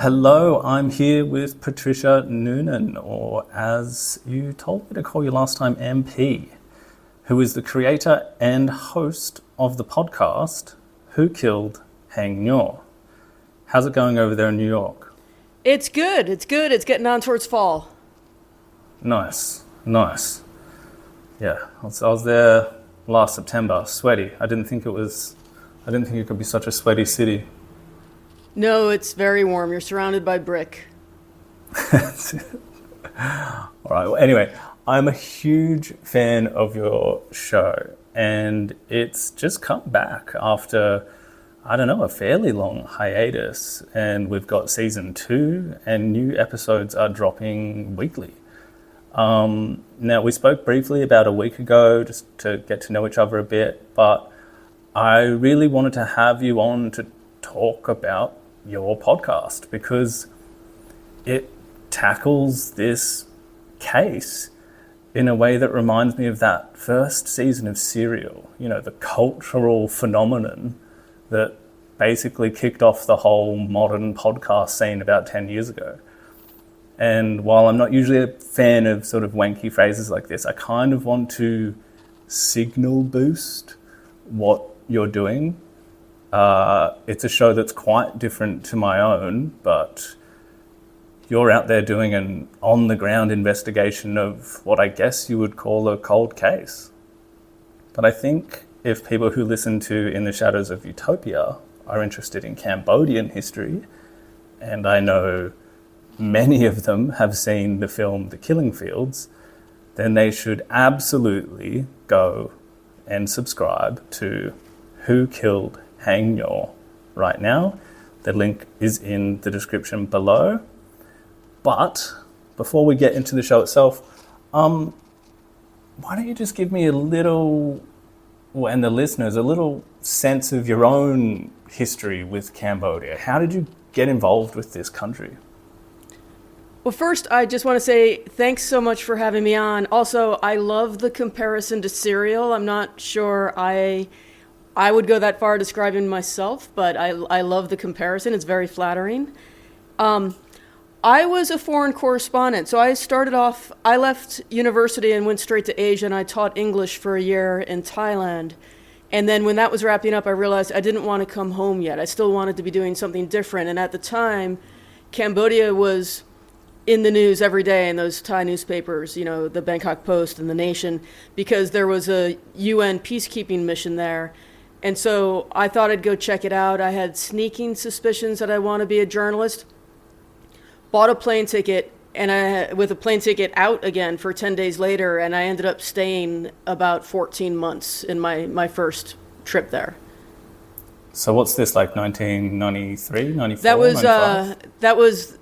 Hello, I'm here with Patricia Nunan, or as you told me to call you last time, MP, who is the creator and host of the podcast, Who Killed Haing Ngor. How's it going over there in New York? It's good. It's getting on towards fall. Nice. Yeah, I was there last September, sweaty. I didn't think it could be such a sweaty city. No, it's very warm. You're surrounded by brick. All right. Well, anyway, I'm a huge fan of your show, and it's just come back after, a fairly long hiatus, and we've got season 2, and new episodes are dropping weekly. Now, we spoke briefly about a week ago just to get to know each other a bit, but I really wanted to have you on to talk about your podcast because it tackles this case in a way that reminds me of that first season of Serial, the cultural phenomenon that basically kicked off the whole modern podcast scene about 10 years ago. And while I'm not usually a fan of sort of wanky phrases like this, I kind of want to signal boost what you're doing. It's a show that's quite different to my own, but you're out there doing an on-the-ground investigation of what I guess you would call a cold case. But I think if people who listen to In the Shadows of Utopia are interested in Cambodian history, and I know many of them have seen the film The Killing Fields, then they should absolutely go and subscribe to Who Killed Haing Ngor right now. The link is in the description below. But before we get into the show itself, why don't you just give me a little, and the listeners, a little sense of your own history with Cambodia? How did you get involved with this country? Well, first, I just want to say thanks so much for having me on. Also, I love the comparison to Serial. I'm not sure I would go that far describing myself, but I love the comparison. It's very flattering. I was a foreign correspondent, so I left university and went straight to Asia, and I taught English for a year in Thailand. And then when that was wrapping up, I realized I didn't want to come home yet. I still wanted to be doing something different. And at the time, Cambodia was in the news every day in those Thai newspapers, the Bangkok Post and The Nation, because there was a UN peacekeeping mission there. And so I thought I'd go check it out. I had sneaking suspicions that I want to be a journalist. Bought a plane ticket, and with a plane ticket out again for 10 days later, and I ended up staying about 14 months in my first trip there. So what's this, like 1993, 94, That was,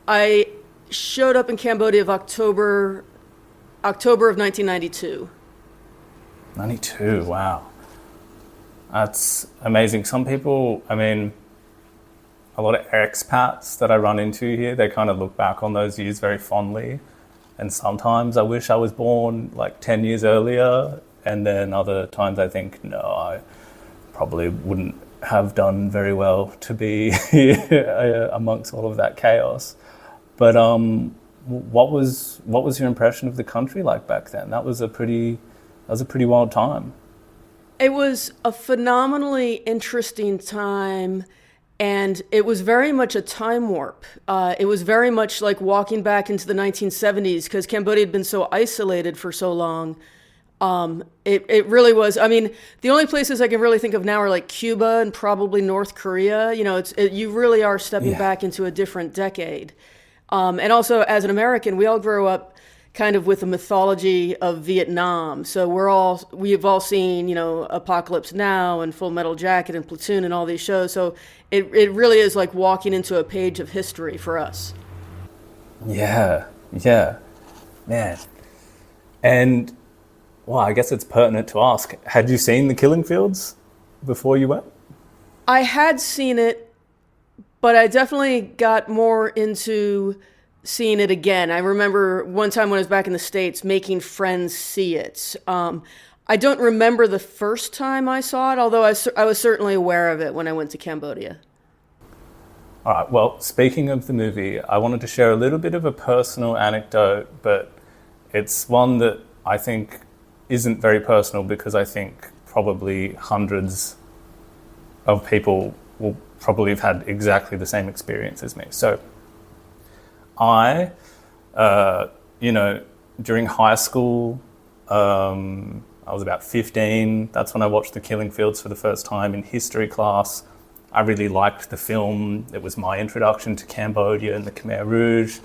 I showed up in Cambodia of October of 1992. 92, wow. That's amazing. Some people, a lot of expats that I run into here, they kind of look back on those years very fondly. And sometimes I wish I was born like 10 years earlier. And then other times I think, no, I probably wouldn't have done very well to be amongst all of that chaos. But what was your impression of the country like back then? That was a pretty wild time. It was a phenomenally interesting time. And it was very much a time warp. It was very much like walking back into the 1970s because Cambodia had been so isolated for so long. It really was. The only places I can really think of now are like Cuba and probably North Korea. You really are stepping back into a different decade. And also, as an American, we all grow up kind of with the mythology of Vietnam. So we've all seen, Apocalypse Now and Full Metal Jacket and Platoon and all these shows. So it really is like walking into a page of history for us. Yeah, man. And, well, I guess it's pertinent to ask, had you seen The Killing Fields before you went? I had seen it, but I definitely got more into seeing it again. I remember one time when I was back in the States making friends see it. I don't remember the first time I saw it, although I was certainly aware of it when I went to Cambodia. All right, well, speaking of the movie, I wanted to share a little bit of a personal anecdote, but it's one that I think isn't very personal because I think probably hundreds of people will probably have had exactly the same experience as me. So I, during high school, I was about 15. That's when I watched The Killing Fields for the first time in history class. I really liked the film. It was my introduction to Cambodia and the Khmer Rouge.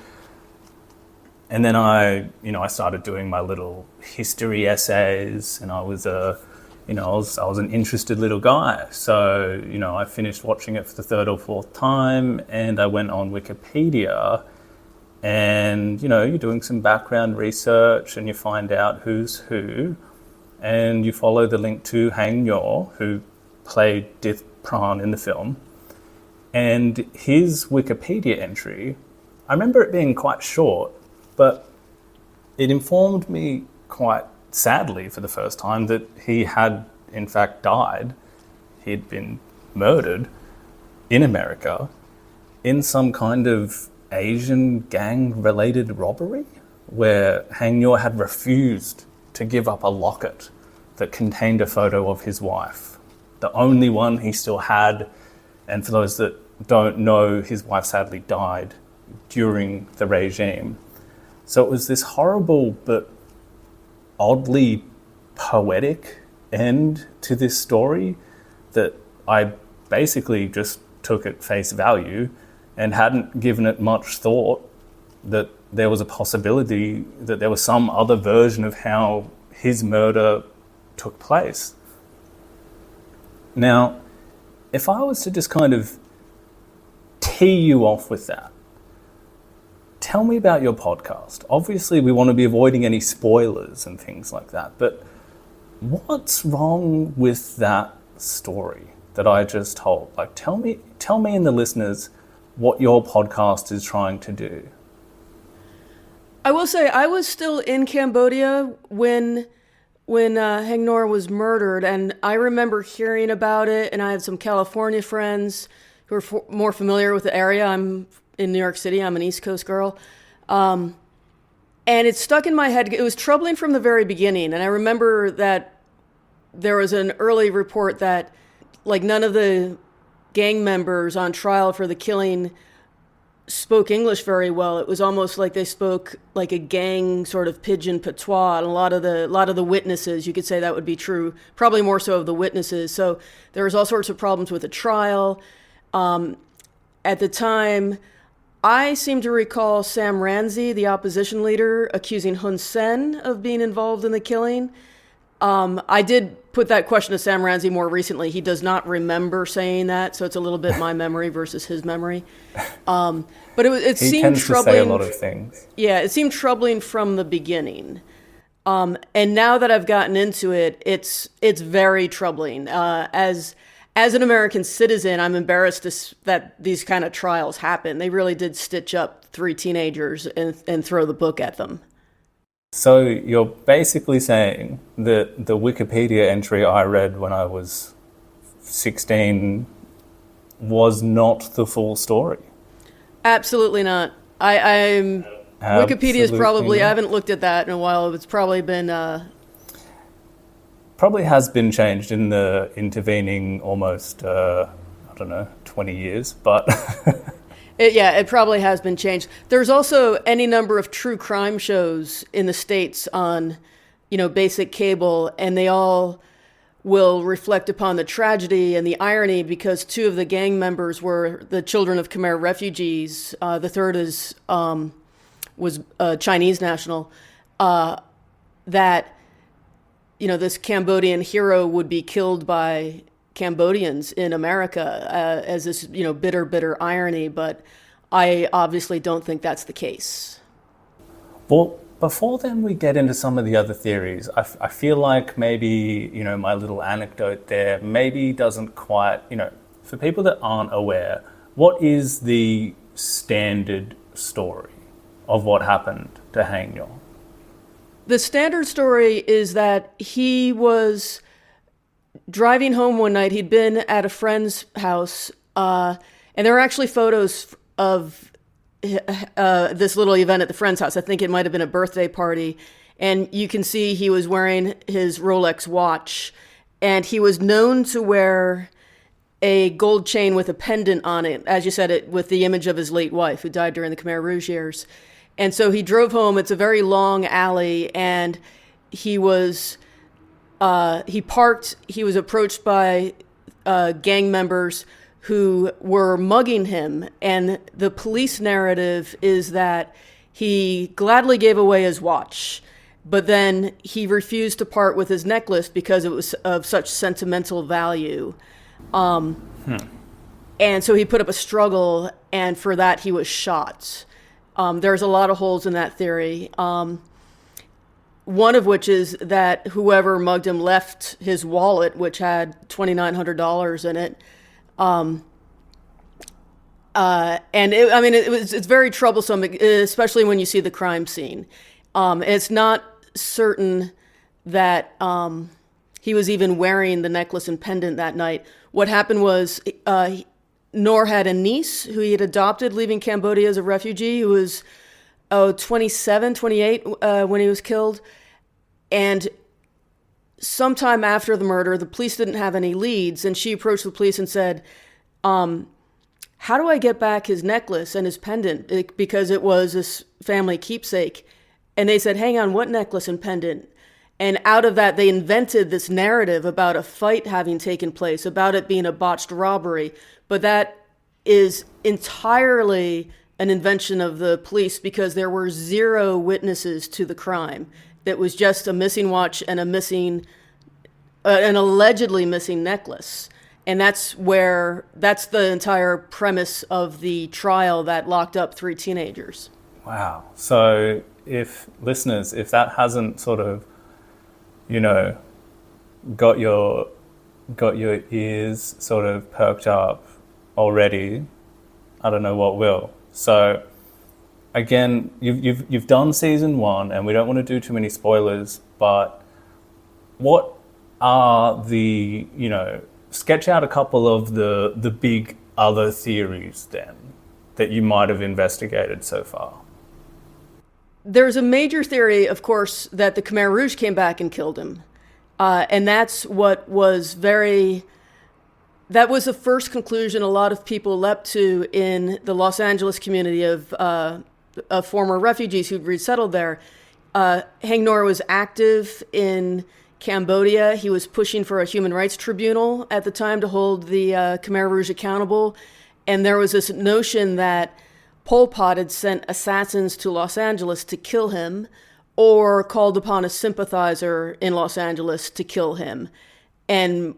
And then I started doing my little history essays, and I was I was an interested little guy. So, I finished watching it for the third or fourth time, and I went on Wikipedia, and, you're doing some background research, and you find out who's who, and you follow the link to Haing Ngo, who played Dith Pran in the film, and his Wikipedia entry, I remember it being quite short, but it informed me quite sadly for the first time that he had in fact died. He'd been murdered in America in some kind of Asian gang-related robbery where Haing Ngo had refused to give up a locket that contained a photo of his wife, the only one he still had. And for those that don't know, his wife sadly died during the regime. So it was this horrible but oddly poetic end to this story that I basically just took at face value and hadn't given it much thought that there was a possibility that there was some other version of how his murder took place. Now, if I was to just kind of tee you off with that, tell me about your podcast. Obviously, we want to be avoiding any spoilers and things like that, but what's wrong with that story that I just told? Like, tell me and the listeners what your podcast is trying to do. I will say I was still in Cambodia when Haing Ngo was murdered, and I remember hearing about it, and I had some California friends who are more familiar with the area. I'm in New York City. I'm an East Coast girl. And it stuck in my head. It was troubling from the very beginning, and I remember that there was an early report that none of the gang members on trial for the killing spoke English very well. It was almost like they spoke like a gang sort of pidgin patois, and a lot of the witnesses, you could say that would be true, probably more so of the witnesses. So there was all sorts of problems with the trial. At the time, I seem to recall Sam Rainsy, the opposition leader, accusing Hun Sen of being involved in the killing. I did put that question to Sam Rainsy more recently. He does not remember saying that, so it's a little bit my memory versus his memory. But it seemed tends troubling. To say a lot of things. Yeah, it seemed troubling from the beginning. And now that I've gotten into it, it's very troubling. As an American citizen, I'm embarrassed that these kind of trials happen. They really did stitch up 3 teenagers and throw the book at them. So you're basically saying that the Wikipedia entry I read when I was 16 was not the full story? Absolutely not. Wikipedia is probably, not. I haven't looked at that in a while. It's probably been... Probably has been changed in the intervening almost, 20 years, but... It probably has been changed. There's also any number of true crime shows in the States on, basic cable, and they all will reflect upon the tragedy and the irony because 2 of the gang members were the children of Khmer refugees. The third was a Chinese national. That, this Cambodian hero would be killed by Cambodians in America as this, bitter irony, but I obviously don't think that's the case. Well, before then we get into some of the other theories, I feel like maybe, my little anecdote there maybe doesn't quite, for people that aren't aware, what is the standard story of what happened to Haing Ngo? The standard story is that he was driving home one night. He'd been at a friend's house, And there are actually photos of this little event at the friend's house. I think it might have been a birthday party. And you can see he was wearing his Rolex watch. And he was known to wear a gold chain with a pendant on it, as you said, it with the image of his late wife, who died during the Khmer Rouge years. And so he drove home. It's a very long alley, and he was parked. He was approached by gang members who were mugging him. And the police narrative is that he gladly gave away his watch, but then he refused to part with his necklace because it was of such sentimental value. And so he put up a struggle, and for that he was shot. There's a lot of holes in that theory. One of which is that whoever mugged him left his wallet, which had $2,900 in it. It's very troublesome, especially when you see the crime scene. It's not certain that he was even wearing the necklace and pendant that night. What happened was Ngor had a niece who he had adopted leaving Cambodia as a refugee, who was 27, 28 when he was killed. And sometime after the murder, the police didn't have any leads, and she approached the police and said, how do I get back his necklace and his pendant? Because it was this family keepsake. And they said, hang on, what necklace and pendant? And out of that, they invented this narrative about a fight having taken place, about it being a botched robbery. But that is entirely an invention of the police, because there were zero witnesses to the crime. It was just a missing watch and an allegedly missing necklace. And that's the entire premise of the trial that locked up 3 teenagers. Wow. So if that hasn't sort of, got your ears sort of perked up already, I don't know what will. So again, you've done season 1, and we don't want to do too many spoilers, but what are the, sketch out a couple of the big other theories then that you might have investigated so far. There's a major theory, of course, that the Khmer Rouge came back and killed him. And that's what that was the first conclusion a lot of people leapt to in the Los Angeles community of former refugees who'd resettled there. Haing Ngo was active in Cambodia. He was pushing for a human rights tribunal at the time to hold the Khmer Rouge accountable. And there was this notion that Pol Pot had sent assassins to Los Angeles to kill him, or called upon a sympathizer in Los Angeles to kill him. And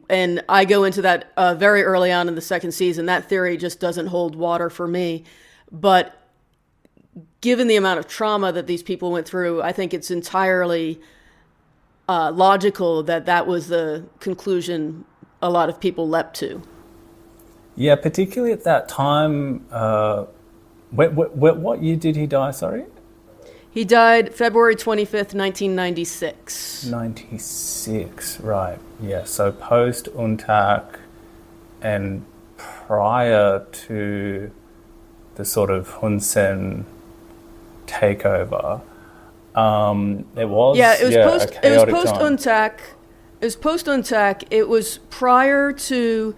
I go into that very early on in the second season. That theory just doesn't hold water for me. But given the amount of trauma that these people went through, I think it's entirely logical that was the conclusion a lot of people leapt to. Yeah, particularly at that time. What year did he die, sorry? He died February 25th, 1996. 96, right. Yeah, so post UNTAC and prior to the sort of Hun Sen takeover. It was post UNTAC. It was post UNTAC. It was prior to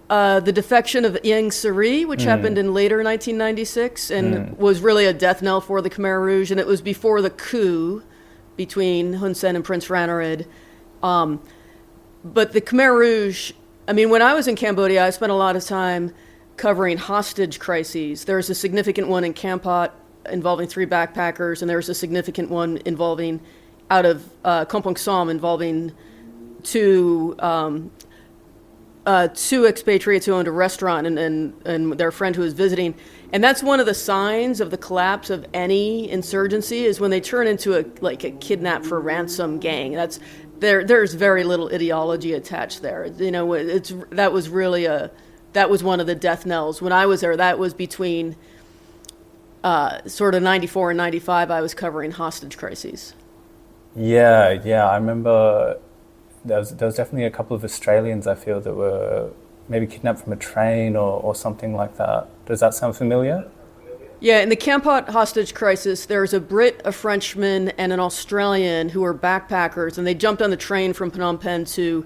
the defection of Ieng Sary, which happened in later 1996 and was really a death knell for the Khmer Rouge. And it was before the coup between Hun Sen and Prince Ranored. But the Khmer Rouge, when I was in Cambodia, I spent a lot of time covering hostage crises. There's a significant one in Kampot involving 3 backpackers, and there's a significant one involving out of Kampong Som involving 2 expatriates who owned a restaurant and their friend who was visiting. And that's one of the signs of the collapse of any insurgency, is when they turn into a kidnap for ransom gang. There's very little ideology attached there. That was one of the death knells. When I was there, that was between sort of 94 and 95, I was covering hostage crises. Yeah, I remember there was definitely a couple of Australians, I feel, that were maybe kidnapped from a train or something like that. Does that sound familiar? Yeah, in the Kampot hostage crisis, there was a Brit, a Frenchman, and an Australian who were backpackers, and they jumped on the train from Phnom Penh to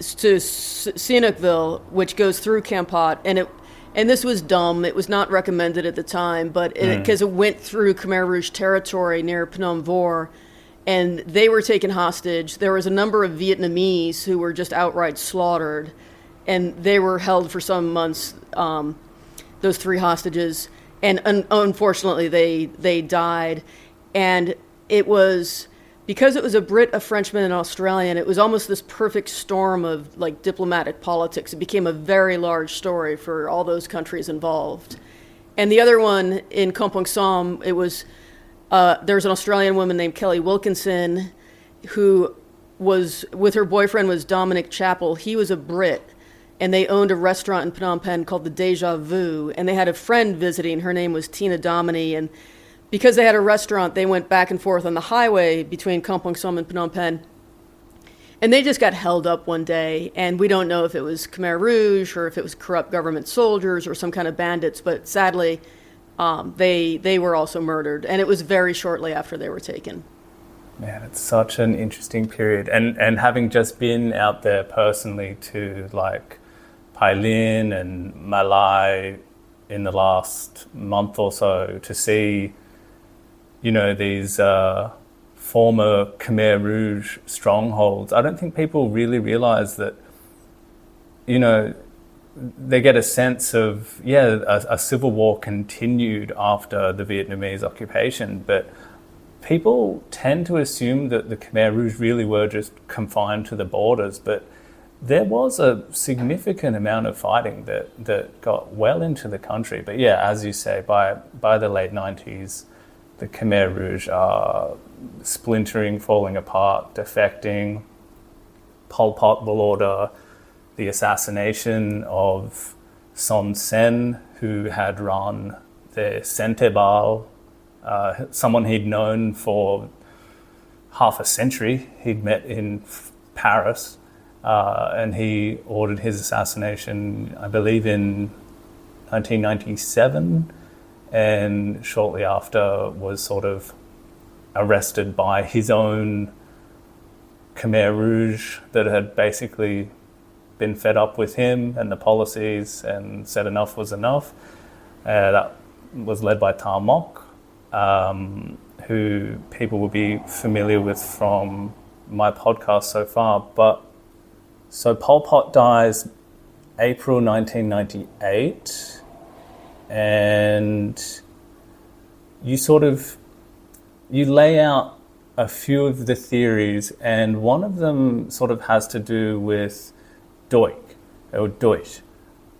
Sihanoukville, which goes through Kampot, and this was dumb. It was not recommended at the time, but because it went through Khmer Rouge territory near Phnom Vor, and they were taken hostage. There was a number of Vietnamese who were just outright slaughtered, and they were held for some months, those 3 hostages. And unfortunately, they died. And it was, because it was a Brit, a Frenchman, and an Australian, it was almost this perfect storm of like diplomatic politics. It became a very large story for all those countries involved. And the other one in Kampong Som, it was, there's an Australian woman named Kelly Wilkinson who was, with her boyfriend was Dominic Chappell. He was a Brit. And they owned a restaurant in Phnom Penh called the Deja Vu. And they had a friend visiting. Her name was Tina Domini. And because they had a restaurant, they went back and forth on the highway between Kampong Som and Phnom Penh. And they just got held up one day. And we don't know if it was Khmer Rouge or if it was corrupt government soldiers or some kind of bandits. But sadly, they were also murdered. And it was very shortly after they were taken. Man, it's such an interesting period. And having just been out there personally to like Pailin and Malai in the last month or so, to see, you know, these former Khmer Rouge strongholds, I don't think people really realize that, you know, they get a sense of, a civil war continued after the Vietnamese occupation, but people tend to assume that the Khmer Rouge really were just confined to the borders, but there was a significant amount of fighting that got well into the country. But yeah, as you say, by the late 90s, the Khmer Rouge are splintering, falling apart, defecting. Pol Pot will order the assassination of Son Sen, who had run the Sentebal, someone he'd known for half a century. He'd met in Paris, and he ordered his assassination, I believe, in 1997, and shortly after was sort of arrested by his own Khmer Rouge that had basically been fed up with him and the policies and said enough was enough. That was led by Tha Mok, who people will be familiar with from my podcast so far. But so Pol Pot dies April 1998, and you lay out a few of the theories, and one of them sort of has to do with Deutsch,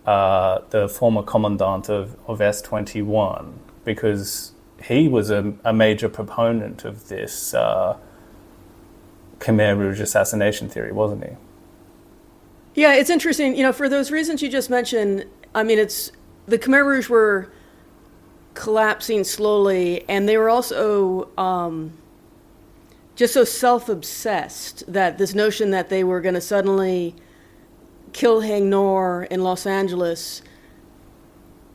the former commandant of S-21, because he was a major proponent of this Khmer Rouge assassination theory, wasn't he? Yeah, it's interesting. You know, for those reasons you just mentioned, I mean, the Khmer Rouge were collapsing slowly, and they were also just so self-obsessed that this notion that they were going to suddenly kill Haing Ngor in Los Angeles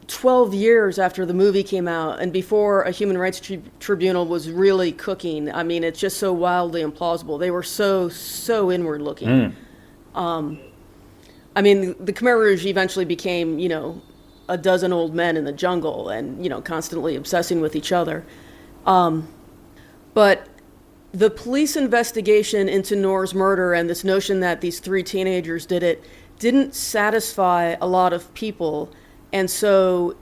12 years after the movie came out and before a human rights tribunal was really cooking. I mean, it's just so wildly implausible. They were so inward looking. I mean, the Khmer Rouge eventually became, you know, a dozen old men in the jungle and, you know, constantly obsessing with each other. But the police investigation into Ngor's murder and this notion that these 3 teenagers did it didn't satisfy a lot of people. And so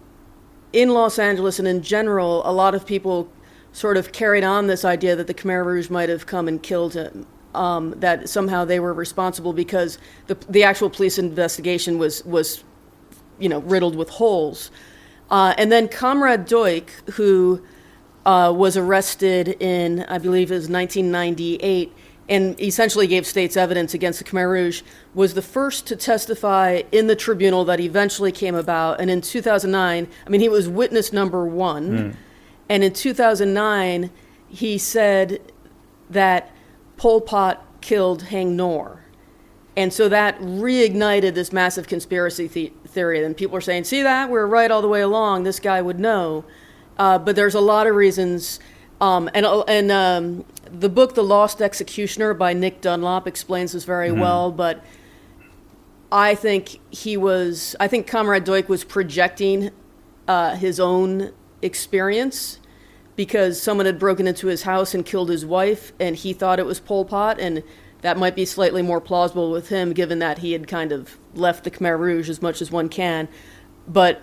in Los Angeles and in general, a lot of people sort of carried on this idea that the Khmer Rouge might have come and killed him, that somehow they were responsible because the actual police investigation was you know, riddled with holes. And then Comrade Deutsch, who was arrested in, I believe it was 1998, and essentially gave state's evidence against the Khmer Rouge, was the first to testify in the tribunal that eventually came about. And in 2009, I mean, he was witness number 1. And in 2009, he said that Pol Pot killed Haing Ngor. And so that reignited this massive conspiracy theory. And people are saying, see that? We're right all the way along. This guy would know. But there's a lot of reasons. The book, The Lost Executioner by Nick Dunlop, explains this very well. But I think Comrade Duch was projecting his own experience, because someone had broken into his house and killed his wife, and he thought it was Pol Pot, and that might be slightly more plausible with him, given that he had kind of left the Khmer Rouge as much as one can. But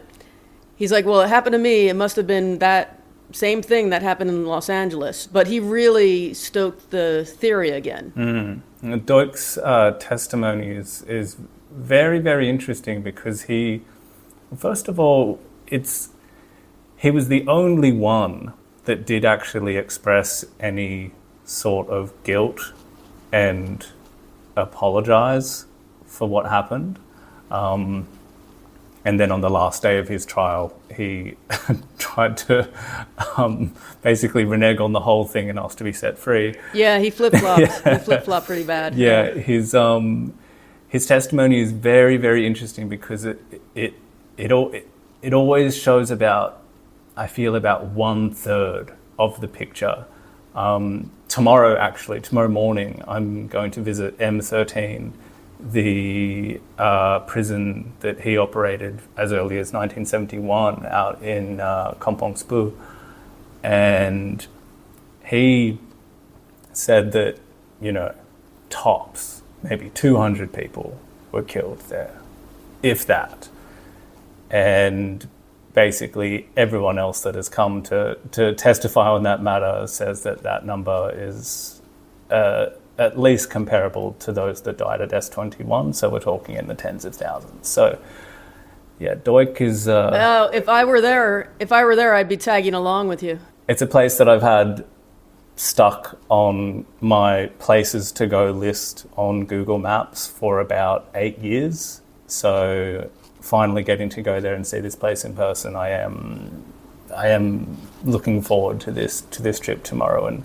he's like, well, it happened to me. It must have been that same thing that happened in Los Angeles. But he really stoked the theory again. Duch's testimony is very, very interesting, because first of all, he was the only one that did actually express any sort of guilt and apologize for what happened. And then on the last day of his trial, he tried to basically renege on the whole thing and asked to be set free. Yeah, he flip-flopped. He flip-flopped pretty bad. Yeah, his testimony is very, very interesting, because it always shows about 1/3 of the picture. Tomorrow morning, I'm going to visit M13, the prison that he operated as early as 1971 out in Kampong Spu. And he said that, tops, maybe 200 people were killed there, if that. And basically everyone else that has come to testify on that matter says that number is at least comparable to those that died at S21. So we're talking in the tens of thousands. So yeah, Duch is... if I were there, I'd be tagging along with you. It's a place that I've had stuck on my places to go list on Google Maps for about 8 years. So finally getting to go there and see this place in person, I am looking forward to this trip tomorrow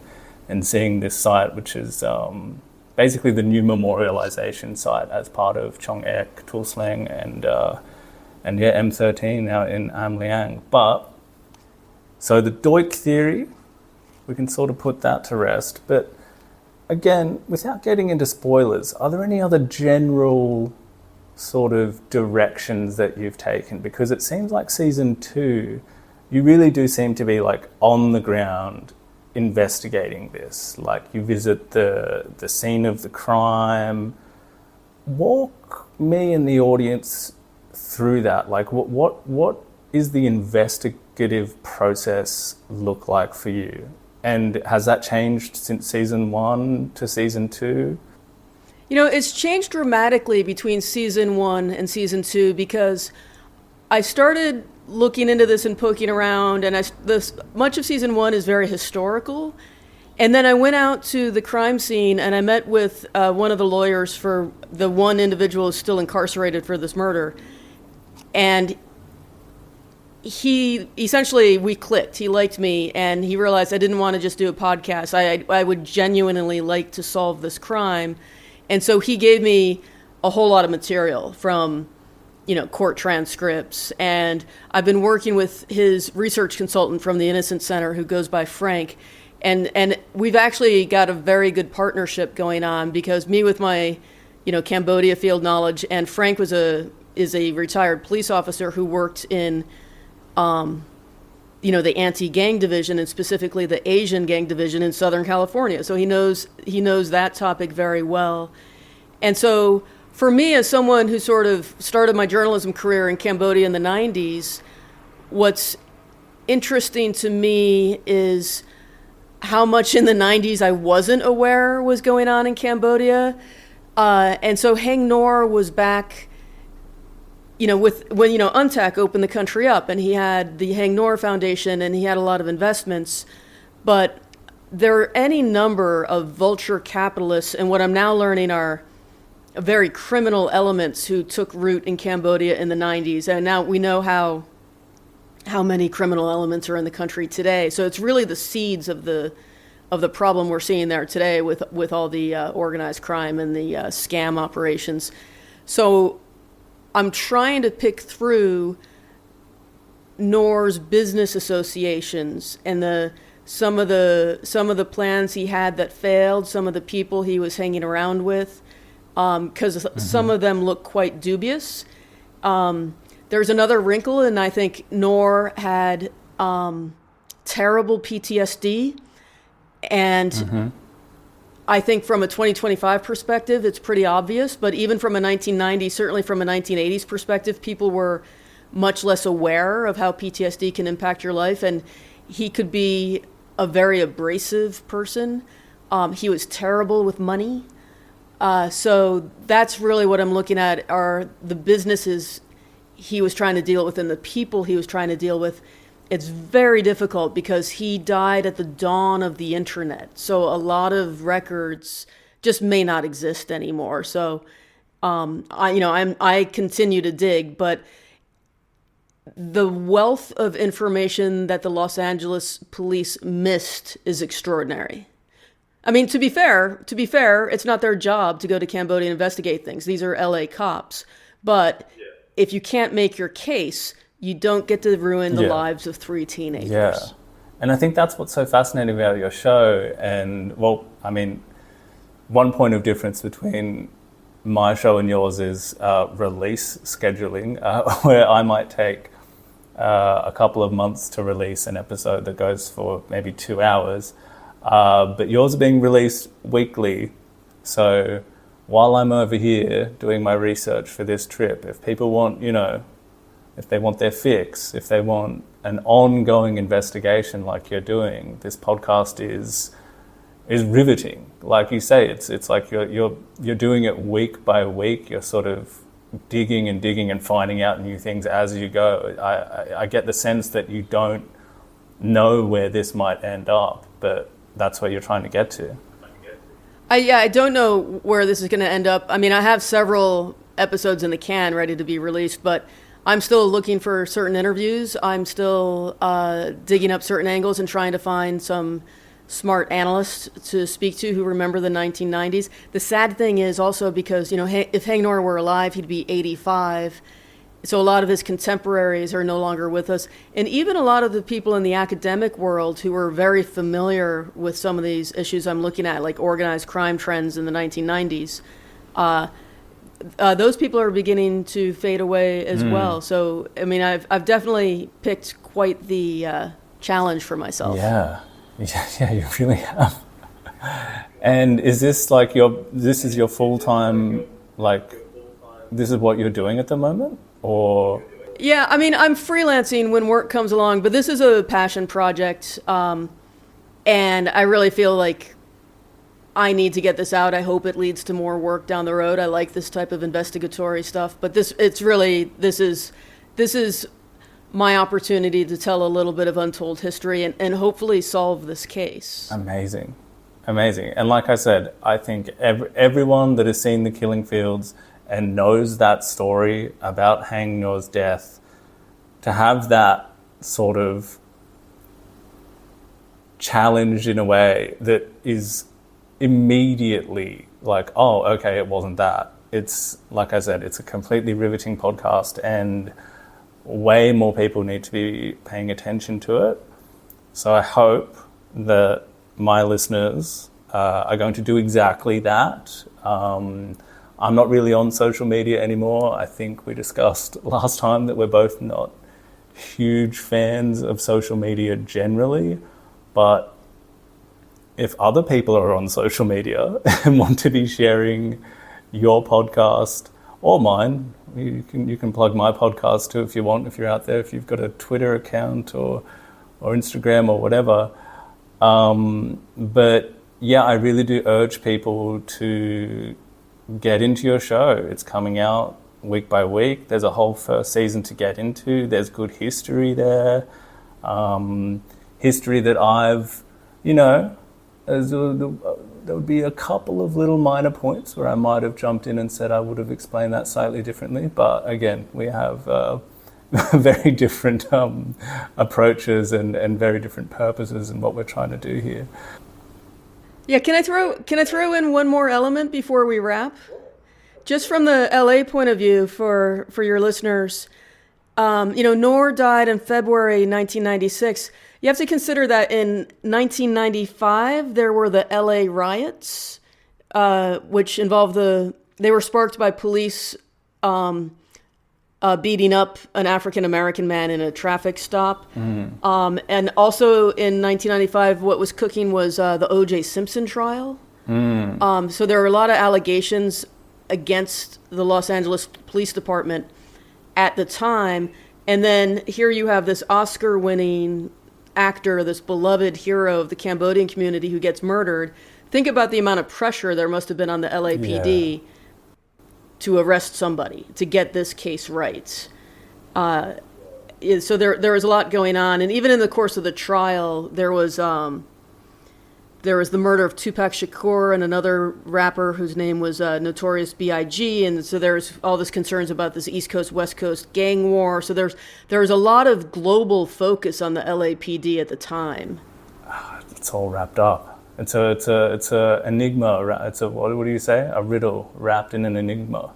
and seeing this site, which is basically the new memorialization site as part of Chong Ek, Tul Sleng, and M13 out in Am Liang. But so the Duch theory, we can sort of put that to rest. But again, without getting into spoilers, are there any other general sort of directions that you've taken? Because it seems like season 2, you really do seem to be like on the ground investigating this. Like you visit the scene of the crime. Walk me and the audience through that. Like what is the investigative process look like for you? And has that changed since season 1 to season 2? It's changed dramatically between season 1 and season 2, because I started looking into this and poking around, and much of season 1 is very historical. And then I went out to the crime scene and I met with one of the lawyers for the one individual who's still incarcerated for this murder. And we clicked. He liked me, and he realized I didn't want to just do a podcast. I would genuinely like to solve this crime. And so he gave me a whole lot of material from, court transcripts. And I've been working with his research consultant from the Innocence Center, who goes by Frank. And we've actually got a very good partnership going on, because me with my, Cambodia field knowledge, and Frank is a retired police officer who worked in, the anti-gang division, and specifically the Asian gang division in Southern California. So he knows that topic very well. And so for me, as someone who sort of started my journalism career in Cambodia in the 90s, what's interesting to me is how much in the 90s I wasn't aware was going on in Cambodia. And so Haing Ngor was back, when UNTAC opened the country up, and he had the Haing Ngor Foundation, and he had a lot of investments. But there are any number of vulture capitalists, and what I'm now learning are very criminal elements who took root in Cambodia in the 90s. And now we know how many criminal elements are in the country today. So it's really the seeds of the the problem we're seeing there today with all the organized crime and the scam operations. So I'm trying to pick through Ngor's business associations and some of the plans he had that failed, some of the people he was hanging around with, because some of them look quite dubious. There's another wrinkle, and I think Ngor had terrible PTSD, and I think from a 2025 perspective, it's pretty obvious, but even from a 1990s, certainly from a 1980s perspective, people were much less aware of how PTSD can impact your life, and he could be a very abrasive person. He was terrible with money. So that's really what I'm looking at, are the businesses he was trying to deal with and the people he was trying to deal with. It's very difficult because he died at the dawn of the internet. So a lot of records just may not exist anymore. So I continue to dig, but the wealth of information that the Los Angeles police missed is extraordinary. I mean, to be fair, it's not their job to go to Cambodia and investigate things. These are LA cops. But if you can't make your case, you don't get to ruin the lives of 3 teenagers. Yeah. And I think that's what's so fascinating about your show. And, well, I mean, one point of difference between my show and yours is release scheduling, where I might take a couple of months to release an episode that goes for maybe 2 hours. But yours are being released weekly. So while I'm over here doing my research for this trip, if people want, if they want their fix, if they want an ongoing investigation like you're doing, this podcast is riveting. Like you say, it's like you're doing it week by week. You're sort of digging and finding out new things as you go. I get the sense that you don't know where this might end up, but that's where you're trying to get to. I don't know where this is going to end up. I mean, I have several episodes in the can ready to be released, but I'm still looking for certain interviews. I'm still digging up certain angles and trying to find some smart analysts to speak to who remember the 1990s. The sad thing is also because, if Haing Ngo were alive, he'd be 85. So a lot of his contemporaries are no longer with us. And even a lot of the people in the academic world who were very familiar with some of these issues I'm looking at, like organized crime trends in the 1990s, those people are beginning to fade away as well. So, I mean, I've definitely picked quite the challenge for myself. Yeah, you really have. And is this like this is your full-time, like, this is what you're doing at the moment? Or? Yeah, I mean, I'm freelancing when work comes along, but this is a passion project, and I really feel like I need to get this out. I hope it leads to more work down the road. I like this type of investigatory stuff, but this is my opportunity to tell a little bit of untold history and hopefully solve this case. Amazing. And like I said, I think everyone that has seen The Killing Fields and knows that story about Haing Ngo's death, to have that sort of challenged in a way that is immediately like, oh, okay, it wasn't that. It's, like I said, it's a completely riveting podcast, and way more people need to be paying attention to it. So I hope that my listeners are going to do exactly that. I'm not really on social media anymore. I think we discussed last time that we're both not huge fans of social media generally, but if other people are on social media and want to be sharing your podcast or mine, you can plug my podcast too if you want, if you're out there, if you've got a Twitter account or Instagram or whatever. But yeah, I really do urge people to get into your show. It's coming out week by week. There's a whole first season to get into. There's good history there. History that I've, there would be a couple of little minor points where I might have jumped in and said I would have explained that slightly differently. But again, we have very different approaches and very different purposes in what we're trying to do here. Yeah, can I throw in one more element before we wrap? Just from the LA point of view for your listeners, Ngor died in February 1996. You have to consider that in 1995 there were the LA riots, which involved they were sparked by police beating up an African-American man in a traffic stop. And also in 1995, what was cooking was the O.J. Simpson trial. So there were a lot of allegations against the Los Angeles Police Department at the time. And then here you have this Oscar-winning actor, this beloved hero of the Cambodian community who gets murdered. Think about the amount of pressure there must have been on the LAPD to arrest somebody, to get this case right. So there was a lot going on. And even in the course of the trial, there was the murder of Tupac Shakur and another rapper whose name was Notorious B.I.G. And so there's all this concerns about this East Coast, West Coast gang war. So there was a lot of global focus on the LAPD at the time. It's all wrapped up. It's a enigma. It's a what do you say? A riddle wrapped in an enigma,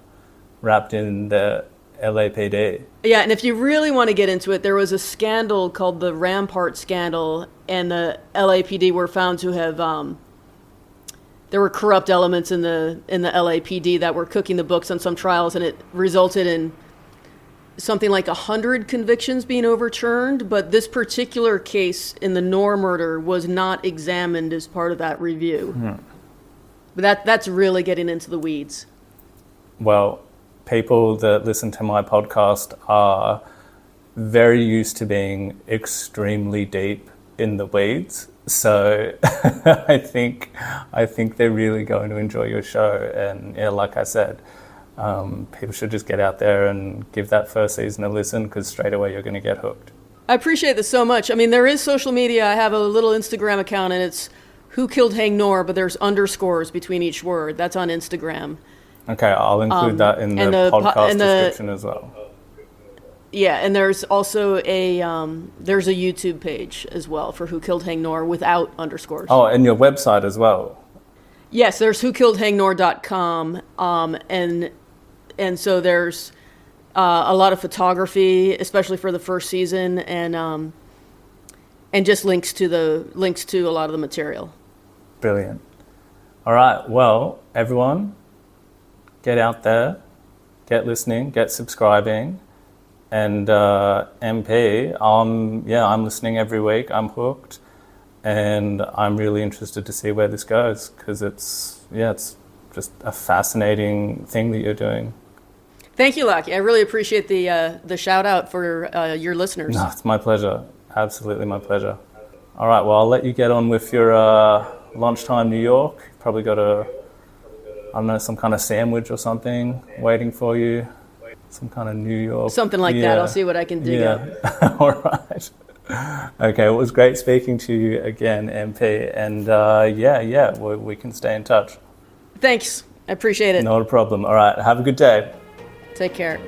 wrapped in the LAPD. Yeah, and if you really want to get into it, there was a scandal called the Rampart scandal, and the LAPD were found to have there were corrupt elements in the LAPD that were cooking the books on some trials, and it resulted in something like 100 convictions being overturned, but this particular case in the Ngor murder was not examined as part of that review. But that's really getting into the weeds. Well, people that listen to my podcast are very used to being extremely deep in the weeds, so I think they're really going to enjoy your show. And yeah, like I said, people should just get out there and give that first season a listen, because straight away you're going to get hooked. I appreciate this so much. I mean, there is social media. I have a little Instagram account, and it's Who Killed Haing Ngor, but there's underscores between each word. That's on Instagram. Okay, I'll include that in the podcast description as well. Yeah, and there's also there's a YouTube page as well for Who Killed Haing Ngor without underscores. Oh, and your website as well. Yes, there's whokilledhaingnor.com, and so there's a lot of photography, especially for the first season, and just links to a lot of the material. Brilliant. All right, well, everyone, get out there, get listening, get subscribing, and MP, I'm listening every week. I'm hooked, and I'm really interested to see where this goes, because it's just a fascinating thing that you're doing. Thank you, Lucky. I really appreciate the shout out for your listeners. No, it's my pleasure. Absolutely my pleasure. All right, well, I'll let you get on with your lunchtime New York. You've probably got some kind of sandwich or something waiting for you. Some kind of New York. Something like that. I'll see what I can dig up. All right. Okay, well, it was great speaking to you again, MP. And we can stay in touch. Thanks. I appreciate it. Not a problem. All right, have a good day. Take care.